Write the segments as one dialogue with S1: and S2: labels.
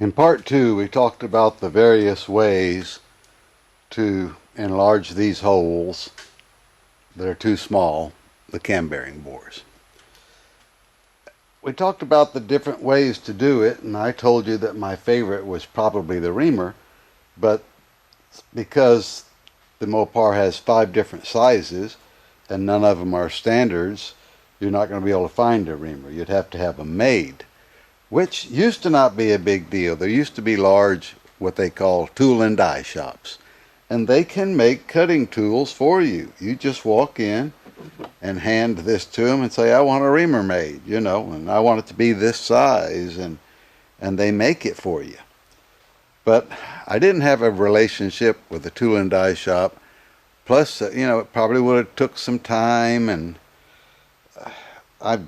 S1: In part two, we talked about the various ways to enlarge these holes that are too small, the cam bearing bores. We talked about the different ways to do it, and I told you that my favorite was probably the reamer, but because the Mopar has 5 different sizes and none of them are standards, you're not going to be able to find a reamer. You'd have to have them made, which used to not be a big deal. There used to be large, what they call tool and die shops, and they can make cutting tools for you. You just walk in and hand this to them and say, I want a reamer made, and I want it to be this size, and they make it for you. But I didn't have a relationship with the tool and die shop. Plus, it probably would have took some time, and I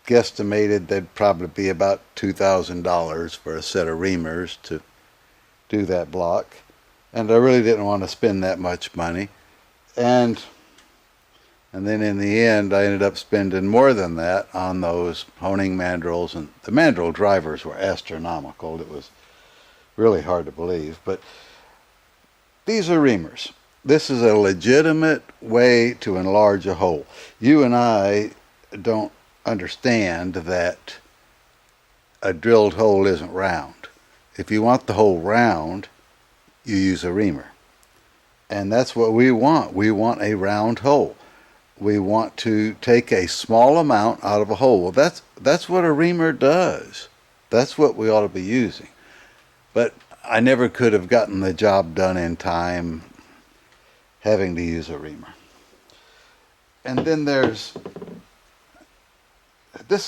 S1: guesstimated there'd probably be about $2,000 for a set of reamers to do that block. And I really didn't want to spend that much money. And then in the end, I ended up spending more than that on those honing mandrels. And the mandrel drivers were astronomical. It was really hard to believe. But these are reamers. This is a legitimate way to enlarge a hole. You and I don't understand that a drilled hole isn't round. If you want the hole round, you use a reamer. And that's what we want. We want a round hole. We want to take a small amount out of a hole. Well, that's what a reamer does. That's what we ought to be using. But I never could have gotten the job done in time having to use a reamer. And then this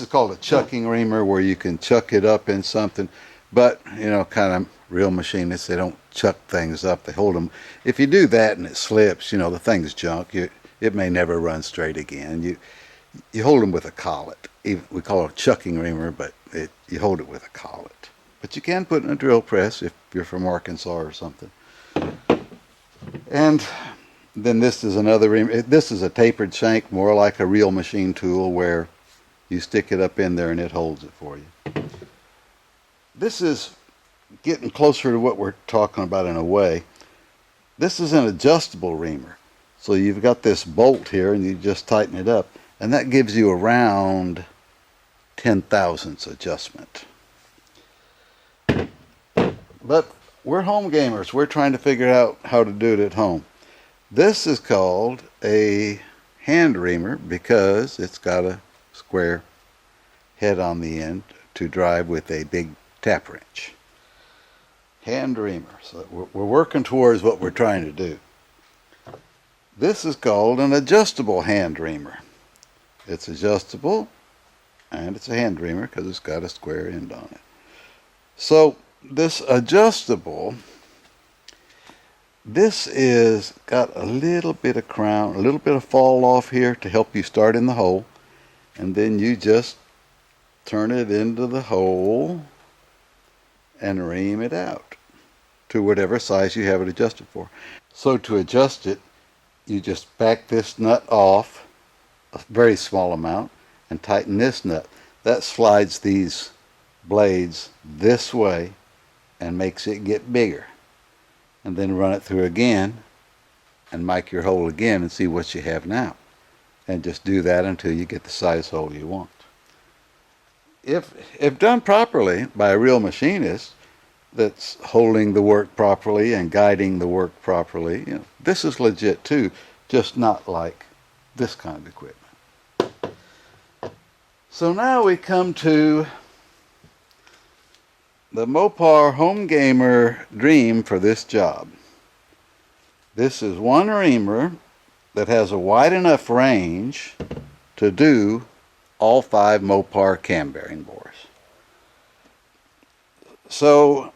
S1: is called a chucking reamer, where you can chuck it up in something, but kind of real machinists, they don't chuck things up, they hold them. If you do that and it slips, the thing's junk. It may never run straight again. You hold them with a collet. We call it a chucking reamer, but you hold it with a collet. But you can put it in a drill press if you're from Arkansas or something. And then this is another reamer. This is a tapered shank, more like a real machine tool, where you stick it up in there and it holds it for you. This is getting closer to what we're talking about in a way. This is an adjustable reamer. So you've got this bolt here and you just tighten it up, and that gives you around 10 thousandths adjustment. But we're home gamers. We're trying to figure out how to do it at home. This is called a hand reamer because it's got a square head on the end to drive with a big tap wrench. Hand reamer. So we're working towards what we're trying to do. This is called an adjustable hand reamer. It's adjustable, and it's a hand reamer because it's got a square end on it. So this adjustable, this is got a little bit of crown, a little bit of fall off here to help you start in the hole, and then you just turn it into the hole and ream it out to whatever size you have it adjusted for. So to adjust it, you just back this nut off a very small amount and tighten this nut. That slides these blades this way and makes it get bigger. And then run it through again and mic your hole again and see what you have now. And just do that until you get the size hole you want. If done properly by a real machinist that's holding the work properly and guiding the work properly, this is legit too, just not like this kind of equipment. So now we come to the Mopar home gamer dream for this job. This is one reamer that has a wide enough range to do all 5 Mopar cam bearing bores. So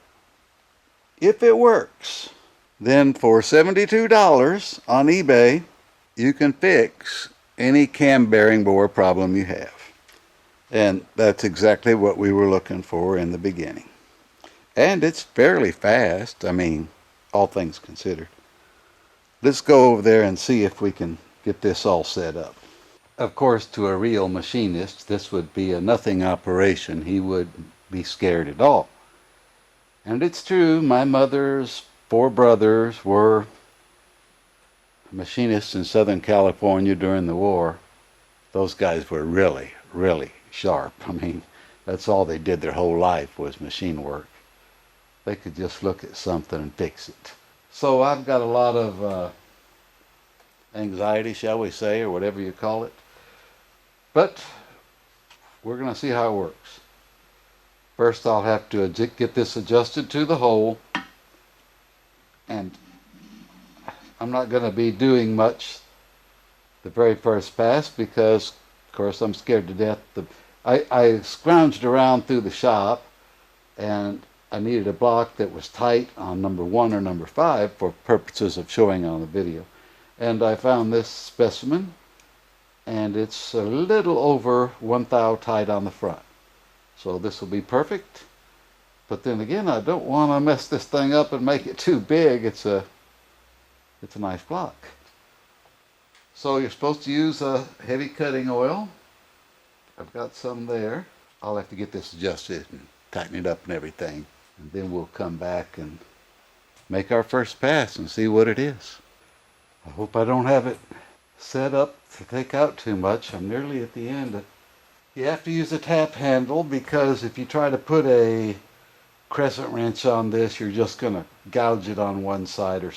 S1: if it works, then for $72 on eBay, you can fix any cam bearing bore problem you have. And that's exactly what we were looking for in the beginning. And it's fairly fast, all things considered. Let's go over there and see if we can get this all set up. Of course, to a real machinist, this would be a nothing operation. He wouldn't be scared at all. And it's true, my mother's 4 brothers were machinists in Southern California during the war. Those guys were really, really sharp. I mean, that's all they did their whole life was machine work. They could just look at something and fix it. So I've got a lot of anxiety, shall we say, or whatever you call it. But we're going to see how it works. First, I'll have to get this adjusted to the hole. And I'm not going to be doing much the very first pass because, of course, I'm scared to death. I scrounged around through the shop and I needed a block that was tight on number 1 or number 5 for purposes of showing on the video. And I found this specimen, and it's a little over 1 thou tight on the front. So this will be perfect. But then again, I don't want to mess this thing up and make it too big. It's a nice block. So you're supposed to use a heavy cutting oil. I've got some there. I'll have to get this adjusted and tighten it up and everything. And then we'll come back and make our first pass and see what it is. I hope I don't have it set up to take out too much. I'm nearly at the end. You have to use a tap handle because if you try to put a crescent wrench on this, you're just going to gouge it on one side. Or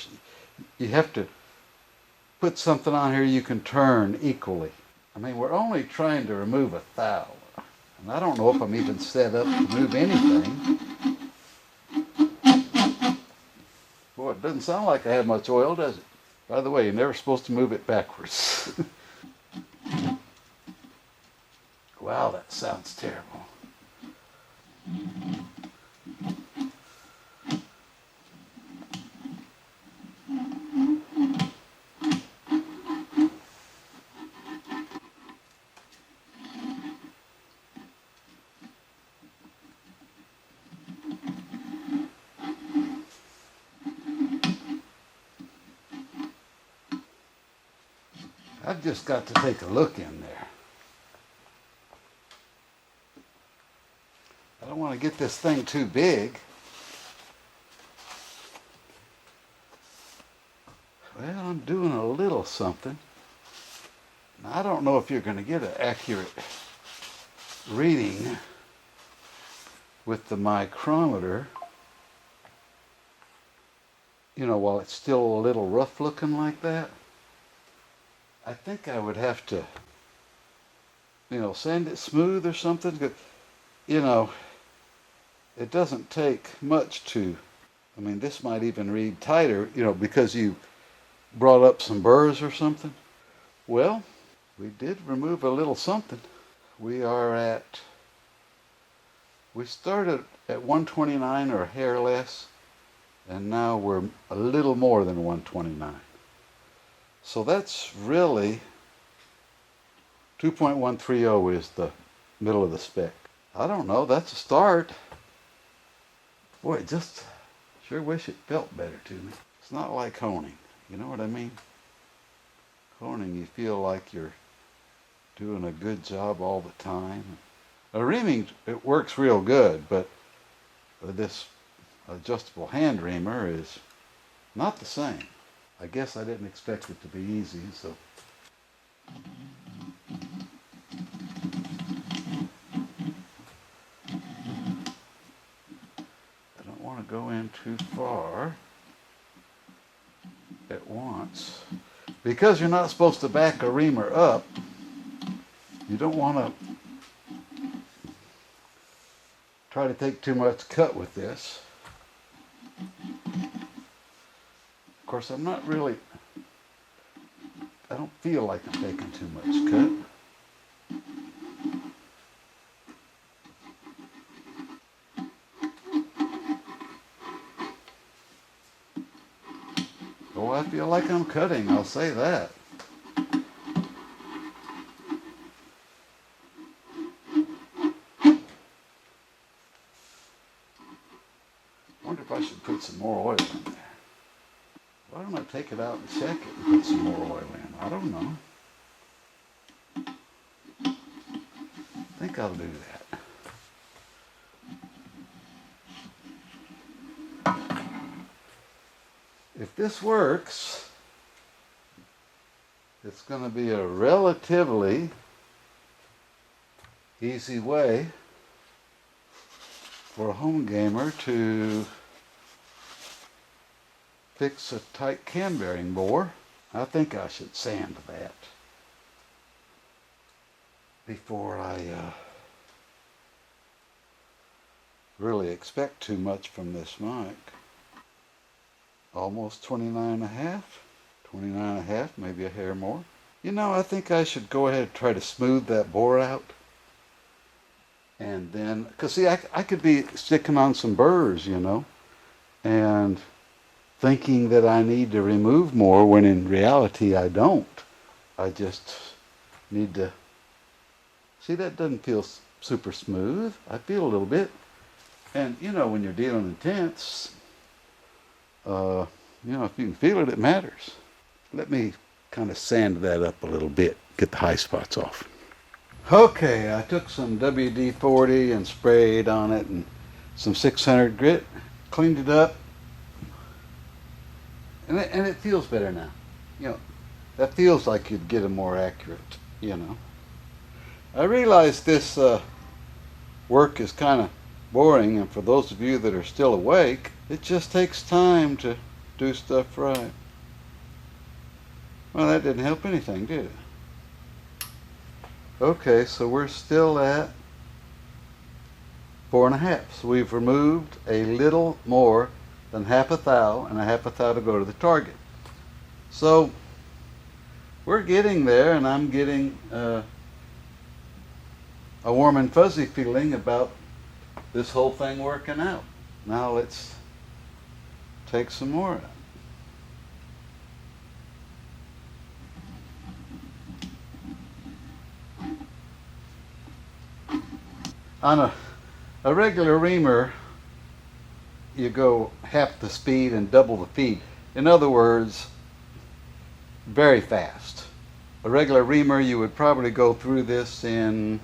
S1: you have to put something on here you can turn equally. I mean, we're only trying to remove 1 thou. And I don't know if I'm even set up to move anything. Boy, it doesn't sound like I have much oil, does it? By the way, you're never supposed to move it backwards. Wow, that sounds terrible. I've just got to take a look in there. I don't want to get this thing too big. Well, I'm doing a little something. Now, I don't know if you're going to get an accurate reading with the micrometer. You know, while it's still a little rough looking like that. I think I would have to, sand it smooth or something. You know, it doesn't take much to, this might even read tighter, because you brought up some burrs or something. Well, we did remove a little something. We started at 129 or a hair less, and now we're a little more than 129. So that's really 2.130 is the middle of the spec. I don't know, that's a start. Boy, just sure wish it felt better to me. It's not like honing, you know what I mean? Honing, you feel like you're doing a good job all the time. A reaming, it works real good, but this adjustable hand reamer is not the same. I guess I didn't expect it to be easy, so. I don't want to go in too far at once. Because you're not supposed to back a reamer up, you don't want to try to take too much cut with this. Of course, I don't feel like I'm taking too much cut. Oh, I feel like I'm cutting, I'll say that. I wonder if I should put some more oil in there. Why don't I take it out and check it and put some more oil in? I don't know. I think I'll do that. if this works, it's going to be a relatively easy way for a home gamer to fix a tight cam bearing bore. I think I should sand that before I really expect too much from this mic. Almost 29 and a half. 29 and a half, maybe a hair more. You know, I think I should go ahead and try to smooth that bore out. And then, because see, I could be sticking on some burrs, you know, and thinking that I need to remove more when in reality I don't. I just need to, see, that doesn't feel super smooth. I feel a little bit. And you know, when you're dealing in tents, you know, if you can feel it, it matters. Let me kind of sand that up a little bit, get the high spots off. Okay, I took some WD-40 and sprayed on it and some 600 grit, cleaned it up, and it feels better now. You know, that feels like you'd get a more accurate, you know. I realize this work is kind of boring, and for those of you that are still awake, it just takes time to do stuff right. Well, that didn't help anything, did it? Okay, so we're still at 4.5. So we've removed a little more than half a thou, and a half a thou to go to the target. So we're getting there, and I'm getting a warm and fuzzy feeling about this whole thing working out. Now let's take some more out. On a regular reamer, you go half the speed and double the feed. In other words, very fast. A regular reamer, you would probably go through this in,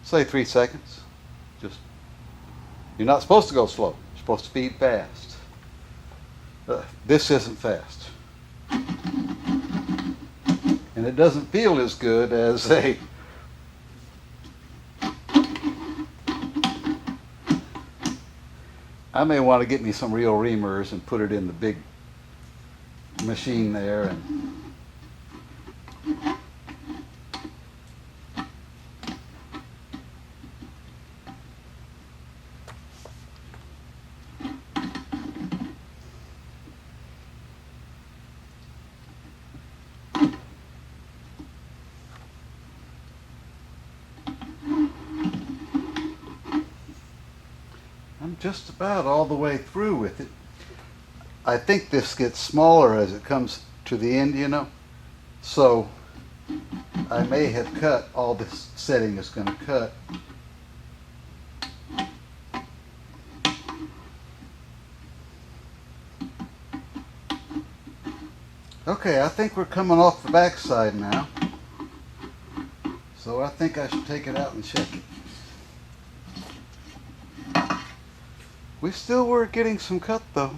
S1: say, 3 seconds. Just, you're not supposed to go slow. You're supposed to feed fast. This isn't fast. And it doesn't feel as good as a I may want to get me some real reamers and put it in the big machine there. And I'm just about all the way through with it. I think this gets smaller as it comes to the end, you know. So I may have cut all this setting is going to cut. Okay, I think we're coming off the backside now. So I think I should take it out and check it. We still were getting some cut though.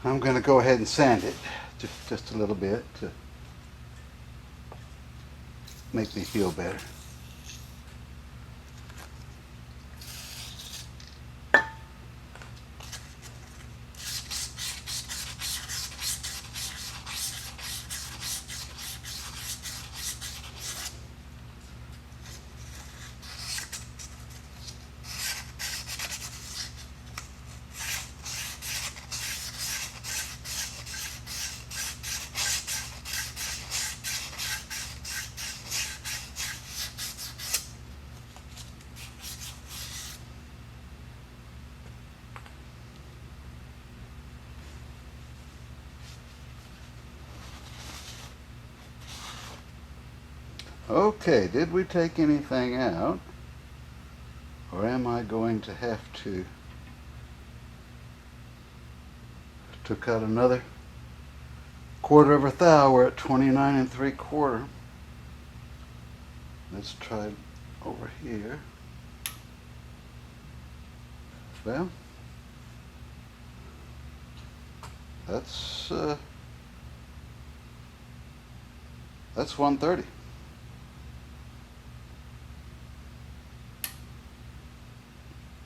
S1: I'm going to go ahead and sand it just a little bit to make me feel better. Okay, did we take anything out? Or am I going to have to cut another 1/4 of a thou? We're at 29 3/4. Let's try over here. Well, That's 130.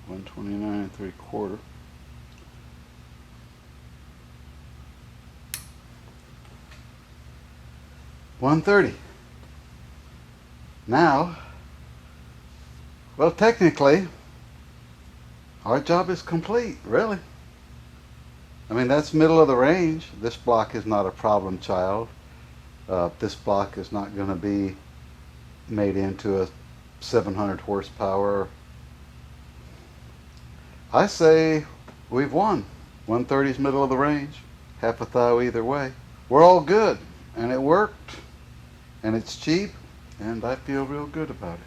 S1: $129.75. 130. Now, well, technically, our job is complete, really. I mean, that's middle of the range. This block is not a problem child. This block is not going to be made into a 700 horsepower. I say we've won. 130 is middle of the range. Half a thou either way. We're all good, and it worked, and it's cheap, and I feel real good about it.